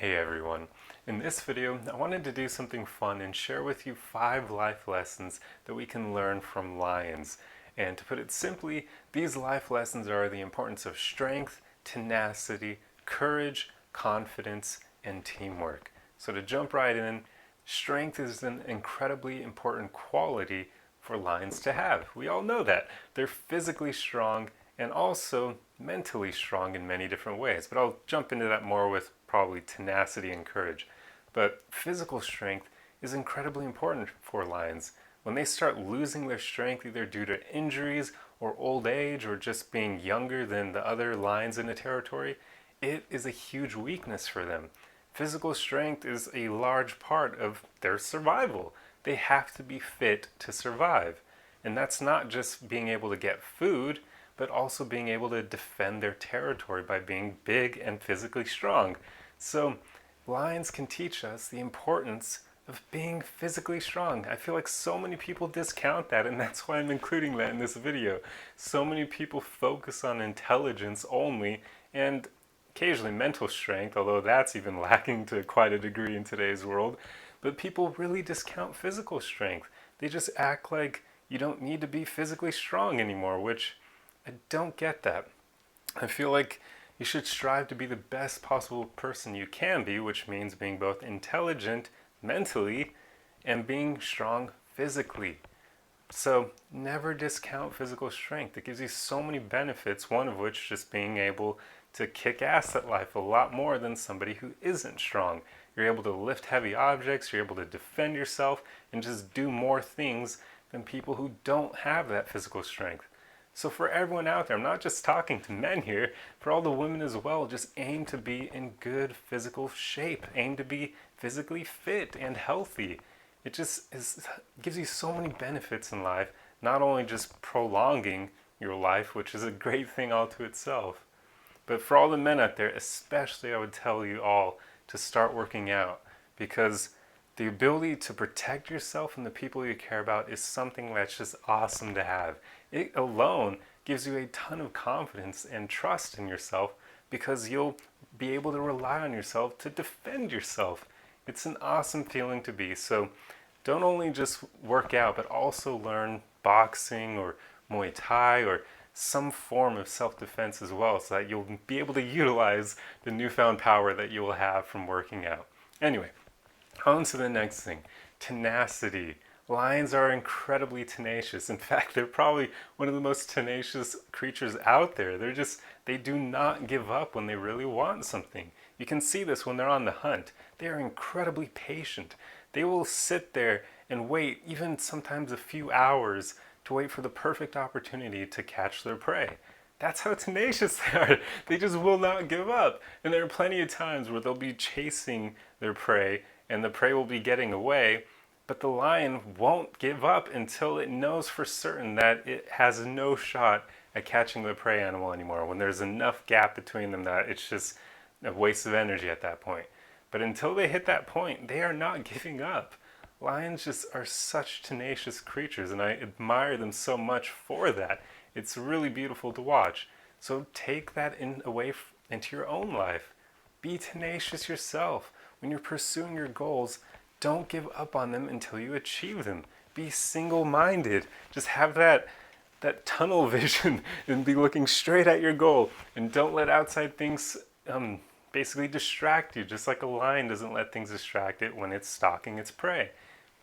Hey everyone. In this video, I wanted to do something fun and share with you 5 life lessons that we can learn from lions. And to put it simply, these life lessons are the importance of strength, tenacity, courage, confidence, and teamwork. So to jump right in, strength is an incredibly important quality for lions to have. We all know that. They're physically strong and also mentally strong in many different ways. But I'll jump into that more with probably tenacity and courage. But physical strength is incredibly important for lions. When they start losing their strength, either due to injuries or old age or just being younger than the other lions in a territory, it is a huge weakness for them. Physical strength is a large part of their survival. They have to be fit to survive. And that's not just being able to get food, but also being able to defend their territory by being big and physically strong. So lions can teach us the importance of being physically strong. I feel like so many people discount that, and that's why I'm including that in this video. So many people focus on intelligence only and occasionally mental strength, although that's even lacking to quite a degree in today's world. But people really discount physical strength. They just act like you don't need to be physically strong anymore, which I don't get that. I feel like you should strive to be the best possible person you can be, which means being both intelligent mentally and being strong physically. So never discount physical strength. It gives you so many benefits, one of which just being able to kick ass at life a lot more than somebody who isn't strong. You're able to lift heavy objects, you're able to defend yourself, and just do more things than people who don't have that physical strength. So for everyone out there, I'm not just talking to men here, for all the women as well, just aim to be in good physical shape. Aim to be physically fit and healthy. It just gives you so many benefits in life, not only just prolonging your life, which is a great thing all to itself, but for all the men out there, especially I would tell you all to start working out, because the ability to protect yourself and the people you care about is something that's just awesome to have. It alone gives you a ton of confidence and trust in yourself because you'll be able to rely on yourself to defend yourself. It's an awesome feeling to be. So don't only just work out, but also learn boxing or Muay Thai or some form of self-defense as well, so that you'll be able to utilize the newfound power that you will have from working out. Anyway, on to the next thing, tenacity. Lions are incredibly tenacious. In fact, they're probably one of the most tenacious creatures out there. They do not give up when they really want something. You can see this when they're on the hunt. They are incredibly patient. They will sit there and wait, even sometimes a few hours, to wait for the perfect opportunity to catch their prey. That's how tenacious they are. They just will not give up. And there are plenty of times where they'll be chasing their prey and the prey will be getting away, but the lion won't give up until it knows for certain that it has no shot at catching the prey animal anymore, when there's enough gap between them that it's just a waste of energy at that point. But until they hit that point, they are not giving up. Lions just are such tenacious creatures, and I admire them so much for that. It's really beautiful to watch. So take that into your own life. Be tenacious yourself. When you're pursuing your goals, don't give up on them until you achieve them. Be single-minded. Just have that tunnel vision and be looking straight at your goal. And don't let outside things basically distract you, just like a lion doesn't let things distract it when it's stalking its prey.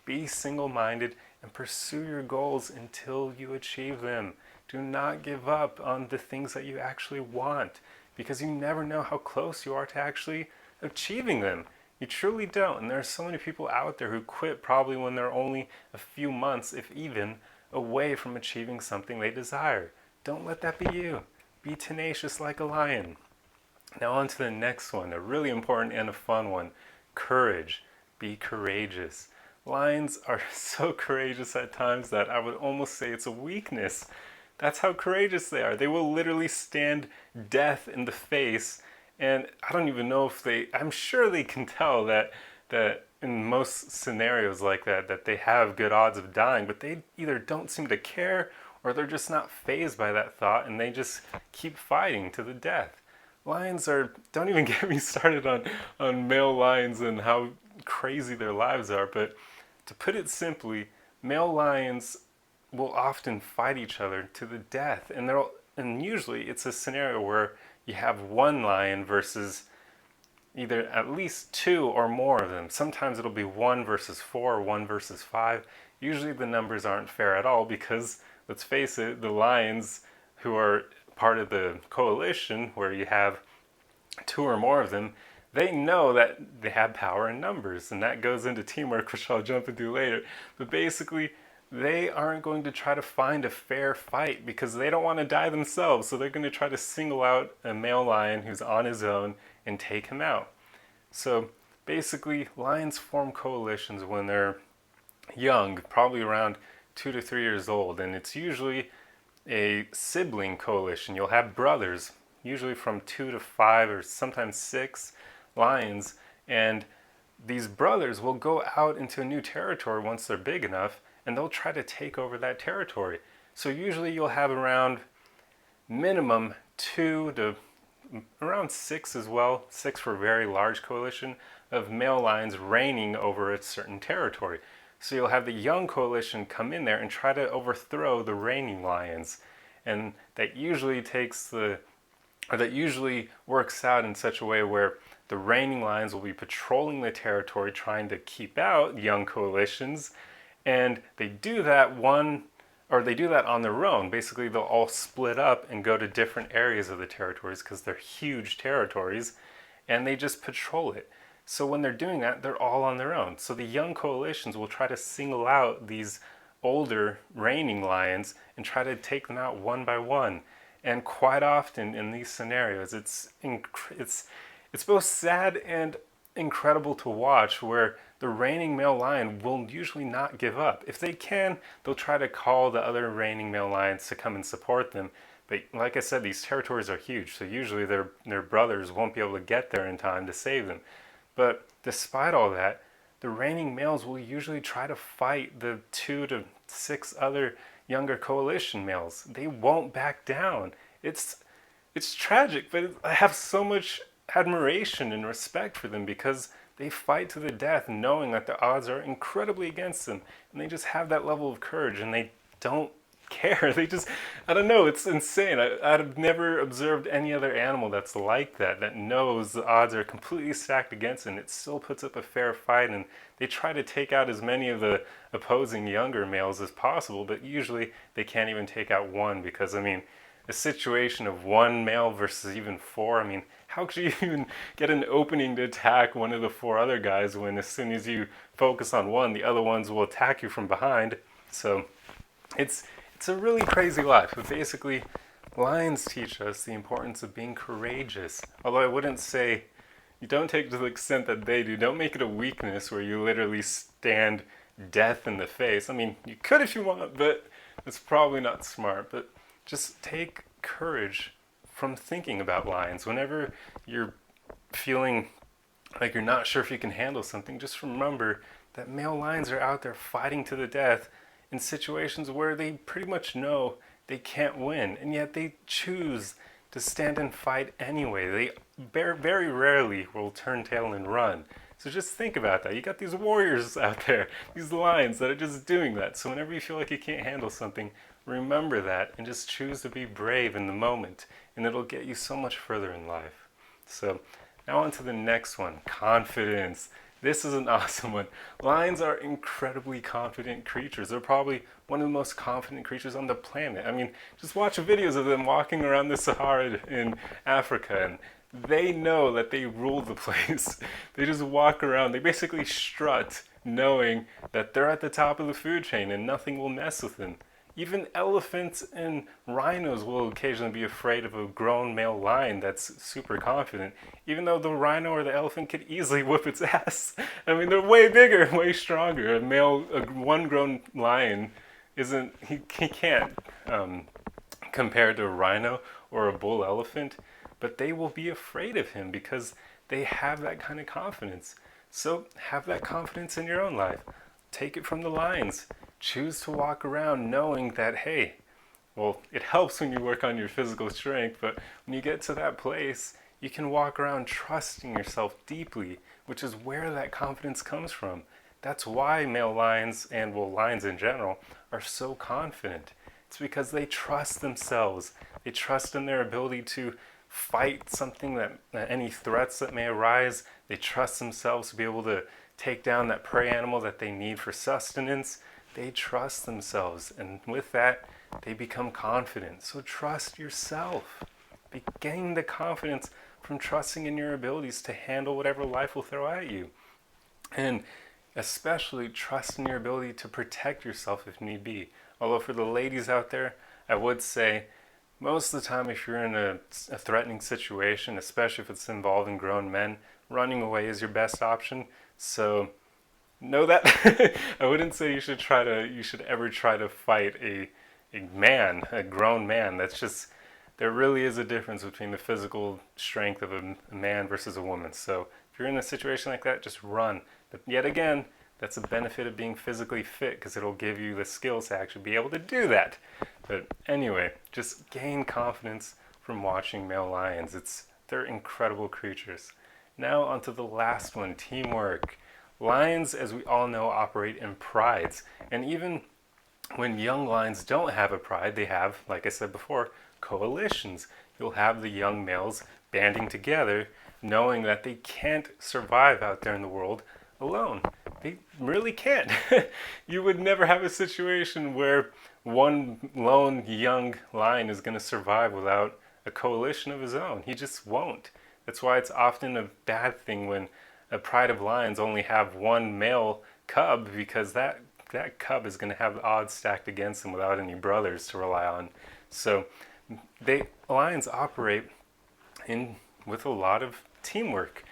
Be single-minded and pursue your goals until you achieve them. Do not give up on the things that you actually want, because you never know how close you are to actually achieving them. You truly don't. And there are so many people out there who quit probably when they're only a few months, if even, away from achieving something they desire. Don't let that be you. Be tenacious like a lion. Now on to the next one, a really important and a fun one. Courage. Be courageous. Lions are so courageous at times that I would almost say it's a weakness. That's how courageous they are. They will literally stand death in the face, and I don't even know if I'm sure they can tell that in most scenarios like that they have good odds of dying, but they either don't seem to care or they're just not fazed by that thought and they just keep fighting to the death. lions don't even get me started on male lions and how crazy their lives are, but to put it simply, male lions will often fight each other to the death, and usually it's a scenario where you have one lion versus either at least two or more of them. Sometimes it'll be one versus four or one versus five. Usually the numbers aren't fair at all because, let's face it, the lions who are part of the coalition where you have two or more of them, they know that they have power in numbers, and that goes into teamwork, which I'll jump into later. But basically, they aren't going to try to find a fair fight because they don't want to die themselves. So they're going to try to single out a male lion who's on his own and take him out. So basically, lions form coalitions when they're young, probably around 2 to 3 years old, and it's usually a sibling coalition. You'll have brothers, usually from 2 to 5 or sometimes 6 lions, and these brothers will go out into a new territory once they're big enough, and they'll try to take over that territory. So usually you'll have around minimum 2 to around 6 as well, 6 for a very large coalition of male lions reigning over a certain territory. So you'll have the young coalition come in there and try to overthrow the reigning lions, and that usually works out in such a way where the reigning lions will be patrolling the territory trying to keep out young coalitions, and they do that on their own. Basically, they'll all split up and go to different areas of the territories because they're huge territories, and they just patrol it. So when they're doing that, they're all on their own. So the young coalitions will try to single out these older reigning lions and try to take them out one by one. And quite often in these scenarios, it's both sad and incredible to watch, where the reigning male lion will usually not give up. If they can, they'll try to call the other reigning male lions to come and support them. But like I said, these territories are huge, so usually their brothers won't be able to get there in time to save them. But despite all that, the reigning males will usually try to fight the 2 to 6 other younger coalition males. They won't back down. It's tragic, but I have so much admiration and respect for them because they fight to the death knowing that the odds are incredibly against them, and they just have that level of courage, and they don't care. They just, I don't know, it's insane. I've never observed any other animal that's like that knows the odds are completely stacked against it, and it still puts up a fair fight, and they try to take out as many of the opposing younger males as possible, but usually they can't even take out one because, I mean, a situation of one male versus even 4, I mean, how could you even get an opening to attack one of the 4 other guys when as soon as you focus on one, the other ones will attack you from behind? So it's a really crazy life, but basically lions teach us the importance of being courageous. Although I wouldn't say, you don't take it to the extent that they do. Don't make it a weakness where you literally stand death in the face. I mean, you could if you want, but it's probably not smart. But just take courage from thinking about lions. Whenever you're feeling like you're not sure if you can handle something, just remember that male lions are out there fighting to the death in situations where they pretty much know they can't win, and yet they choose to stand and fight anyway. They very rarely will turn tail and run. So just think about that. You got these warriors out there, these lions that are just doing that. So whenever you feel like you can't handle something, remember that and just choose to be brave in the moment, and it'll get you so much further in life. So now on to the next one, confidence. This is an awesome one. Lions are incredibly confident creatures. They're probably one of the most confident creatures on the planet. I mean, just watch videos of them walking around the Sahara in Africa, and they know that they rule the place. They just walk around. They basically strut, knowing that they're at the top of the food chain and nothing will mess with them. Even elephants and rhinos will occasionally be afraid of a grown male lion that's super confident, even though the rhino or the elephant could easily whip its ass. I mean, they're way bigger, way stronger. One grown lion he can't compare to a rhino or a bull elephant, but they will be afraid of him because they have that kind of confidence. So have that confidence in your own life. Take it from the lions. Choose to walk around knowing that, hey, well, it helps when you work on your physical strength, but when you get to that place, You can walk around trusting yourself deeply, which is where that confidence comes from. That's why male lions, and well, lions in general, are so confident. It's because they trust themselves. They trust in their ability to fight something any threats that may arise. They trust themselves to be able to take down that prey animal that they need for sustenance. They trust themselves, and with that, they become confident. So trust yourself. Gain the confidence from trusting in your abilities to handle whatever life will throw at you. And especially trust in your ability to protect yourself if need be. Although for the ladies out there, I would say most of the time if you're in a threatening situation, especially if it's involving grown men, running away is your best option. So know that. I wouldn't say you should ever try to fight a grown man. That's just, there really is a difference between the physical strength of a man versus a woman. So if you're in a situation like that, just run. But yet again, that's a benefit of being physically fit, because it'll give you the skills to actually be able to do that. But anyway, just gain confidence from watching male lions. They're incredible creatures. Now onto the last one, teamwork. Lions, as we all know, operate in prides. And even when young lions don't have a pride, they have, like I said before, coalitions. You'll have the young males banding together, knowing that they can't survive out there in the world alone. They really can't. You would never have a situation where one lone young lion is going to survive without a coalition of his own. He just won't. That's why it's often a bad thing when a pride of lions only have one male cub, because that cub is going to have the odds stacked against him without any brothers to rely on. So lions operate with a lot of teamwork.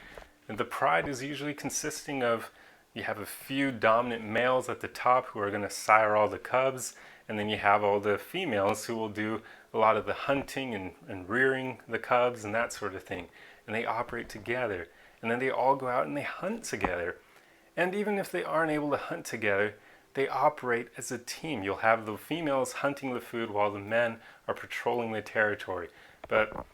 And the pride is usually consisting of, you have a few dominant males at the top who are going to sire all the cubs, and then you have all the females who will do a lot of the hunting and rearing the cubs and that sort of thing. And they operate together. And then they all go out and they hunt together. And even if they aren't able to hunt together, they operate as a team. You'll have the females hunting the food while the men are patrolling the territory. But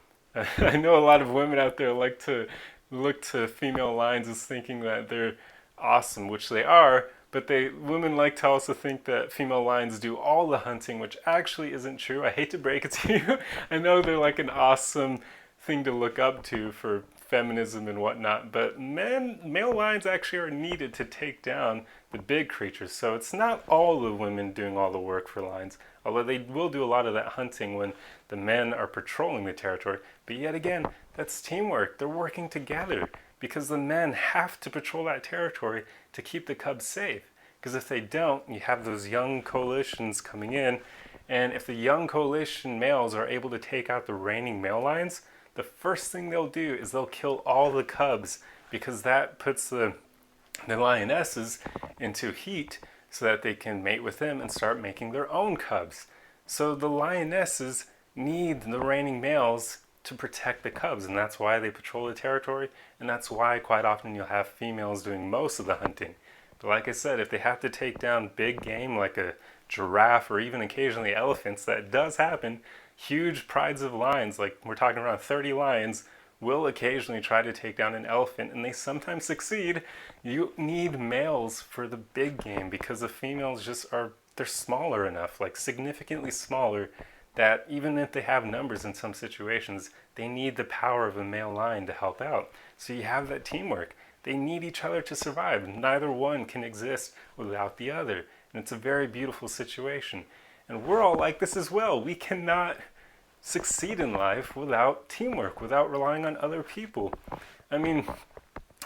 I know a lot of women out there like to look to female lions as thinking that they're awesome, which they are, but women like to also think that female lions do all the hunting, which actually isn't true. I hate to break it to you. I know they're like an awesome thing to look up to for feminism and whatnot, but male lions actually are needed to take down the big creatures. So it's not all the women doing all the work for lions, although they will do a lot of that hunting when the men are patrolling the territory. But yet again, that's teamwork. They're working together because the men have to patrol that territory to keep the cubs safe. Because if they don't, you have those young coalitions coming in, and if the young coalition males are able to take out the reigning male lions, the first thing they'll do is they'll kill all the cubs, because that puts the lionesses into heat so that they can mate with them and start making their own cubs. So the lionesses need the reigning males to protect the cubs, and that's why they patrol the territory, and that's why quite often you'll have females doing most of the hunting. But like I said, if they have to take down big game like a giraffe or even occasionally elephants, that does happen. Huge prides of lions, like we're talking around 30 lions, will occasionally try to take down an elephant, and they sometimes succeed. You need males for the big game because the females they're smaller enough, like significantly smaller, that even if they have numbers in some situations, they need the power of a male lion to help out. So you have that teamwork. They need each other to survive. Neither one can exist without the other. And it's a very beautiful situation. And we're all like this as well. We cannot succeed in life without teamwork, without relying on other people. I mean,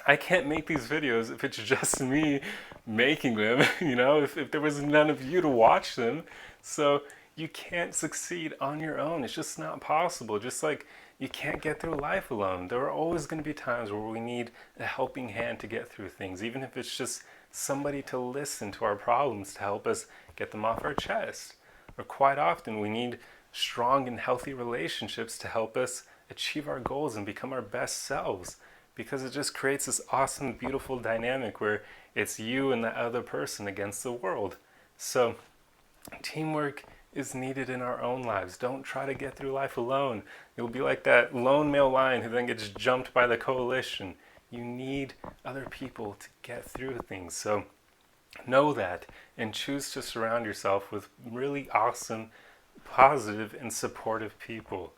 I can't make these videos if it's just me making them, if there was none of you to watch them. So you can't succeed on your own. It's just not possible. Just like you can't get through life alone. There are always going to be times where we need a helping hand to get through things, even if it's just somebody to listen to our problems to help us get them off our chest. Or quite often we need strong and healthy relationships to help us achieve our goals and become our best selves, because it just creates this awesome, beautiful dynamic where it's you and the other person against the world. So teamwork is needed in our own lives. Don't try to get through life alone. You'll be like that lone male lion who then gets jumped by the coalition. You need other people to get through things. So know that and choose to surround yourself with really awesome, positive, and supportive people.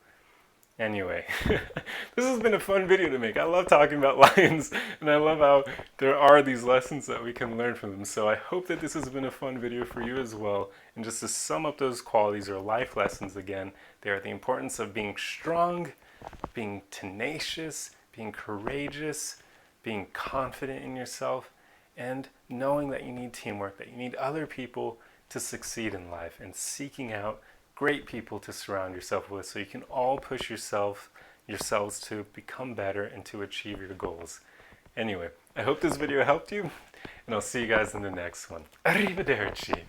Anyway, this has been a fun video to make. I love talking about lions, and I love how there are these lessons that we can learn from them. So I hope that this has been a fun video for you as well. And just to sum up those qualities or life lessons again, they are the importance of being strong, being tenacious, being courageous, being confident in yourself, and knowing that you need teamwork, that you need other people to succeed in life, and seeking out great people to surround yourself with so you can all push yourselves to become better and to achieve your goals. Anyway, I hope this video helped you, and I'll see you guys in the next one. Arrivederci!